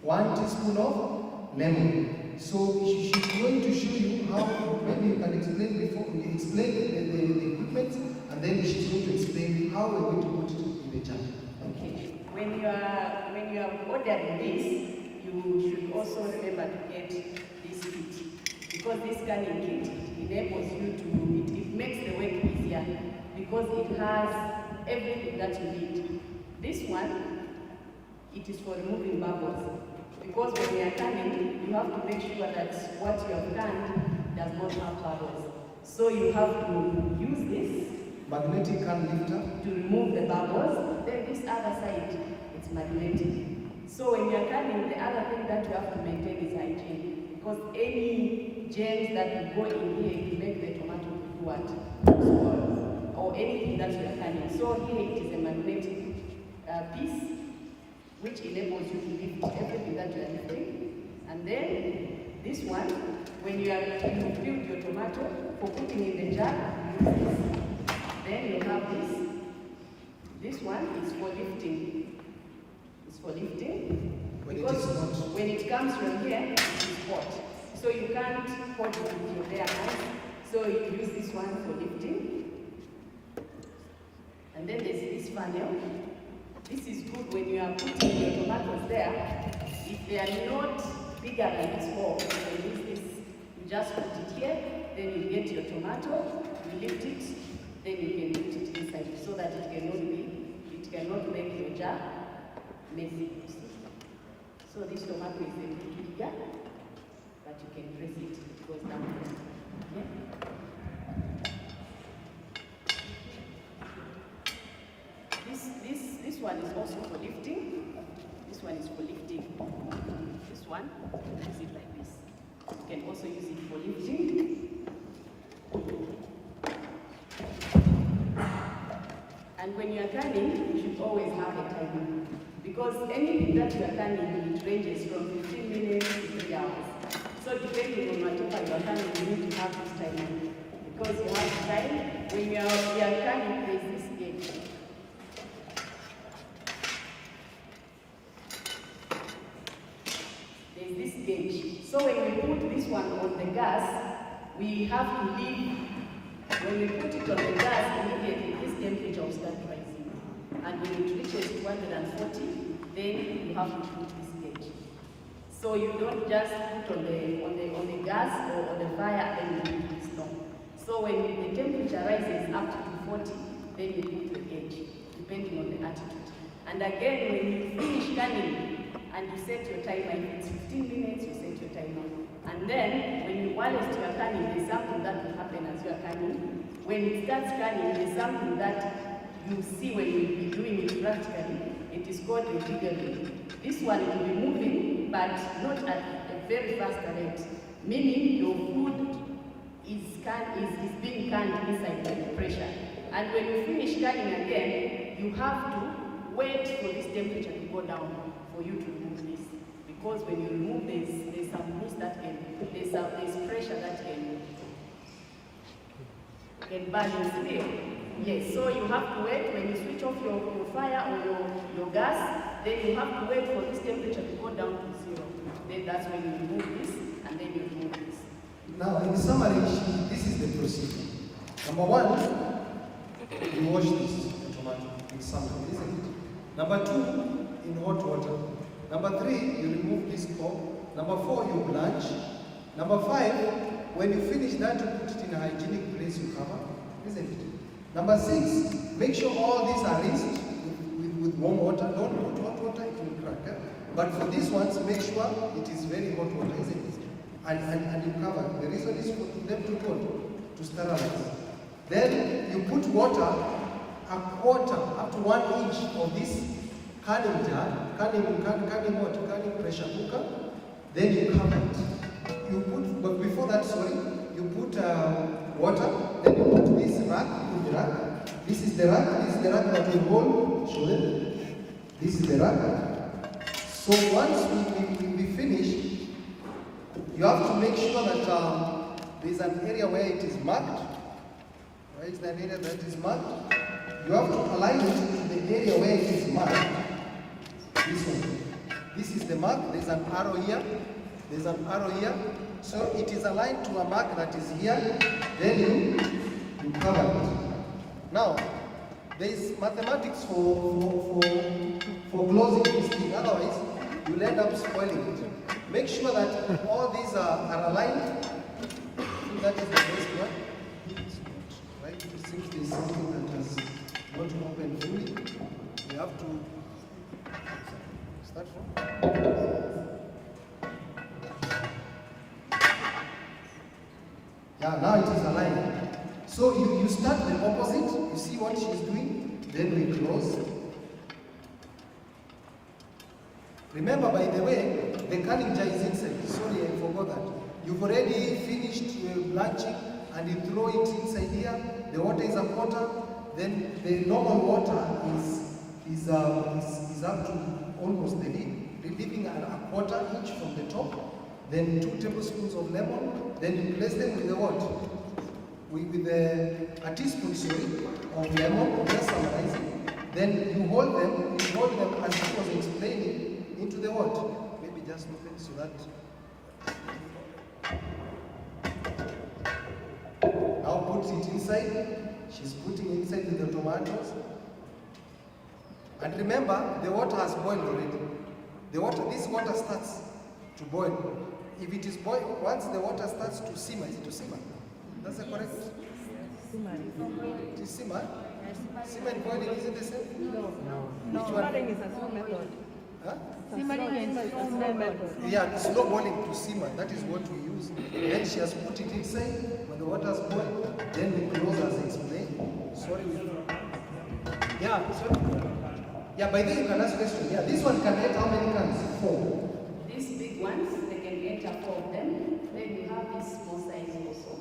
1 teaspoon of lemon. So she's going to show you how, maybe you can explain before, you explain the equipment, and then she's going to explain how we're going to put it in the jar. Okay. When you are ordering this, you should also remember to get this kit. Because this scanning kit enables you to, it makes the work easier because it has everything that you need. This one, it is for removing bubbles. Because when you are canning, you have to make sure that what you have canned does not have bubbles. So you have to use this magnetic can lifter to remove the bubbles. Then this other side, it's magnetic. So when you are canning, the other thing that you have to maintain is hygiene. Because any germs that will go in here, it will make the tomato do what? Spoil. Or anything that you are canning. So here it is a magnetic piece which enables you to lift everything that you are lifting. And then this one, when you build your tomato, for putting in the jar, use this. Then you have this. This one is for lifting. It's for lifting. Because when it comes from here, it is hot. So you can't hold it with your bare hands. So you use this one for lifting. And then there's this funnel. This is good when you are putting your tomatoes there. If they are not bigger than this hole, you can use this. You just put it here, then you get your tomato, you lift it, then you can put it inside so that it cannot make your jar messy. So this tomato is a bit bigger, but you can press it, it goes down there. Yeah? This one is also for lifting. This one is for lifting. This one, use it like this. You can also use it for lifting. And when you are canning, you should always have a timer. Because anything that you are canning, it ranges from 15 minutes to 3 hours. So depending on whatever you are canning, you need to have this timer. Because you have time, when you are canning, there is this gauge. There's this gauge. So when we put this one on the gas, we have to leave. When we put it on the gas, immediately this temperature will start rising. And when it reaches 140, then you have to put this gauge. So you don't just put on the gas or on the fire and then you put this long. So when the temperature rises up to 40, then you put the gauge, depending on the attitude. And again, when you finish canning and you set your timer, if it's 15 minutes, you set your timer. And then, while you are canning, there's something that will happen as you are canning. When it starts canning, there's something that you see when you'll be doing it practically. It is called a jiggling. This one will be moving, but not at a very fast rate. Meaning your food is being canned inside by the pressure. And when you finish canning again, you have to wait for this temperature to go down for you to remove this. Because when you remove this, there's some boost that there's pressure that can burn your steel. Yes, so you have to wait when you switch off your fire or your gas, then you have to wait for this temperature to go down to 0. Then that's when you remove this, and then you remove this. Now, in summary, this is the procedure. Number 1, you wash the tomato with something, isn't it? Number 2, in hot water. Number 3, you remove this core. Number 4, you blanch. Number 5, when you finish that, you put it in a hygienic place you cover, isn't it? Number 6, make sure all these are rinsed with warm water. Don't put hot water, it will crack. But for these ones, make sure it is very hot water, isn't it? And you cover. The reason is for them to to sterilize. Then you put water, a quarter up to 1 inch of this canning jar, canning pressure cooker. Then you cover it. You put, but before that, sorry, you put water. Then you put this rack. Put the rack. This is the rack. This is the rack that will hold. Show them. This is the rack. So once we finish, you have to make sure that there is an area where it is marked. Where is that area that is marked? You have to align it to the area where it is marked. This one. This is the mark. There's an arrow here. There's an arrow here. So it is aligned to a mark that is here. Then you cover it. Now, there is mathematics for closing this thing. Otherwise, you'll end up spoiling it. Make sure that all these are aligned. I think that is the best one. It's not, right? It seems there is something that has not opened fully. We have to start from. Yeah, now it is aligned. So you start the opposite. You see what she's doing. Then we close. Remember, by the way, the canning jar is inside. Sorry, I forgot that. You've already finished blanching and you throw it inside here. The water is a quarter. Then the normal water is up to almost the lid, leaving a quarter each from the top. Then 2 tablespoons of lemon. Then you place them with the what? With a teaspoon, sorry, of lemon. Just summarizing. Then you hold them as he was explaining. Into the what? Maybe just open so that. Now put it inside. She's putting inside with the tomatoes. And remember, the water has boiled already. This water starts to boil. If it is boiled, once the water starts to simmer, is it to simmer? That's the correct? Simmer. It is simmer? Simmer and boiling, is it the same? No. Simmering is a slow method. Huh? Simmering is a slow method. Yeah, slow boiling to simmer, that is what we use. Then she has put it inside, when the water has boiled, then we close as explained. Sorry. Yeah, sorry. Yeah, by then you can ask question. Yeah, this one can enter how many cans? 4. These big ones, they can enter 4 of them. Then you have this small size also.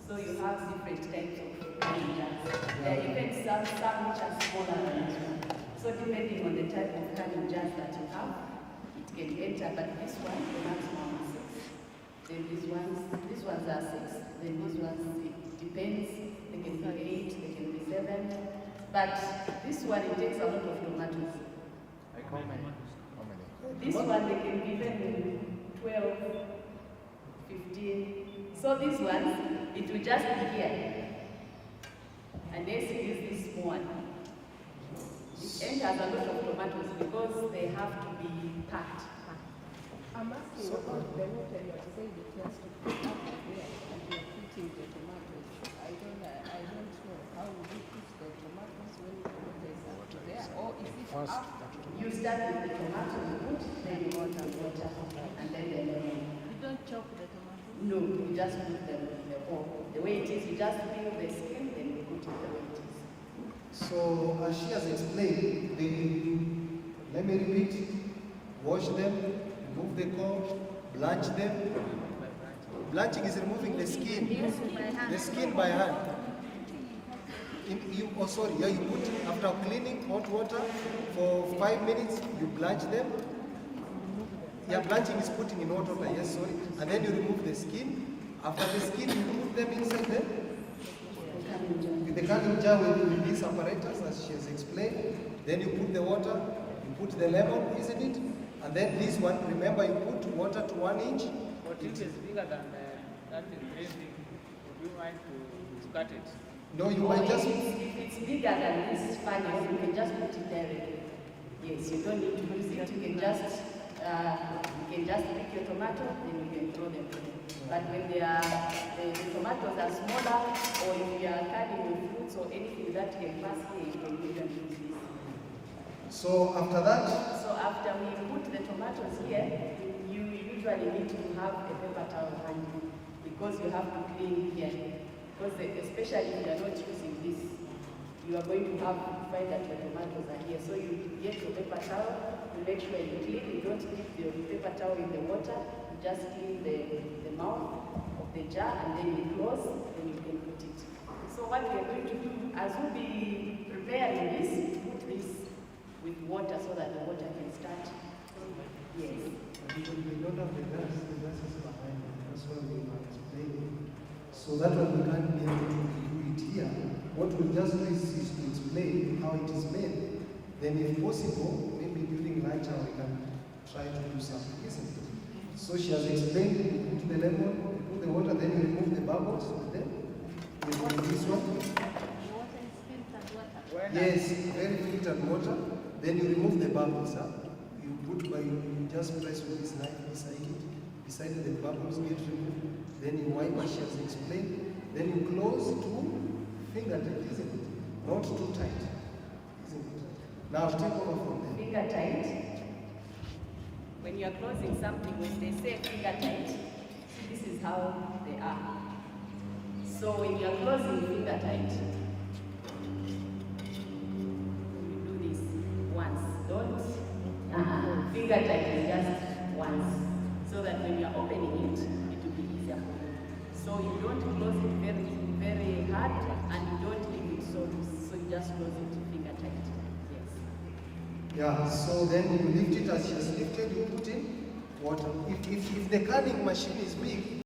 So you have different types of canning jars. There are even some which are smaller than this one. So depending on the type of canning jars that you have, it can enter. But this one, the maximum is 6. Then these ones are 6. Then these ones, it depends. They can be 8, they can be 7. But this one, it takes a lot of tomatoes. Like how many? This one, they can be even 12, 15. So this one, it will just be here. And then you use this small one. It enters a lot of tomatoes because they have to be packed. I'm asking about the water you are saying it has to put up there and you're putting the tomatoes. I don't know. How would you put the tomatoes when the water is up to there? Or is it after? You start with the tomato, you put, then you water, and then the lemon. You don't chop the tomato. No, you just put them in the bowl. The way it is, you just peel the skin, then you put it the way it is. So as she has explained, let me repeat, wash them, remove the core, blanch them. Blanching is removing the skin. The skin by hand. You put, after cleaning hot water for 5 minutes, you blanch them. Yeah, blanching is putting in hot water, yes, sorry. And then you remove the skin. After the skin, you put them inside the canning jar with this apparatus, as she has explained. Then you put the water, you put the lemon, isn't it? And then this one, remember you put water to 1 inch. But if it's bigger than that is very big, would you mind to cut it? No, you might just. If it's bigger than this funnel, you can just put it directly. Yes, you don't need to use it. You can just pick your tomato, then you can throw them. But when the tomatoes are smaller, or if you are cutting with fruits or anything that can pass here, you can use them with this. So after that. So after we put the tomatoes here, you usually need to have a paper towel handy because you have to clean here. Because especially if you are not using this, you are going to find that your tomatoes are here. So you get your paper towel, you make sure you clean, you don't dip your paper towel in the water, you just clean the mouth of the jar and then you close, then you can put it. So what we are going to do, as we'll be preparing this, put this with water so that the water can start. Yes. But if we don't have the gas is behind it. That's why we are explaining. So that one we can't be able to do it here. What we'll just do is to explain how it is made. Then if possible, maybe during lunch hour we can try to do something, isn't it? So she has explained, you put the lemon, you put the water, then you remove the bubbles, and then you remove this one. Water is filtered water. Yes, very filtered water. Then you remove the bubbles. You just press with this knife beside the bubbles get removed. Then you wipe as she has explained. Then you close to fingertip, isn't it? Not too tight, isn't it? Now take over from there. Finger tight. When you are closing something, when they say finger tight, this is how they are. So when you are closing finger tight, you do this once. Don't. Finger tight is just once. So that when you are opening it, it will be easier for you. So you don't close it very, very hard and you don't leave it so loose. So you just close it finger tight. Yes. Yeah, so then you lift it as she has lifted, you put in water. If the canning machine is big,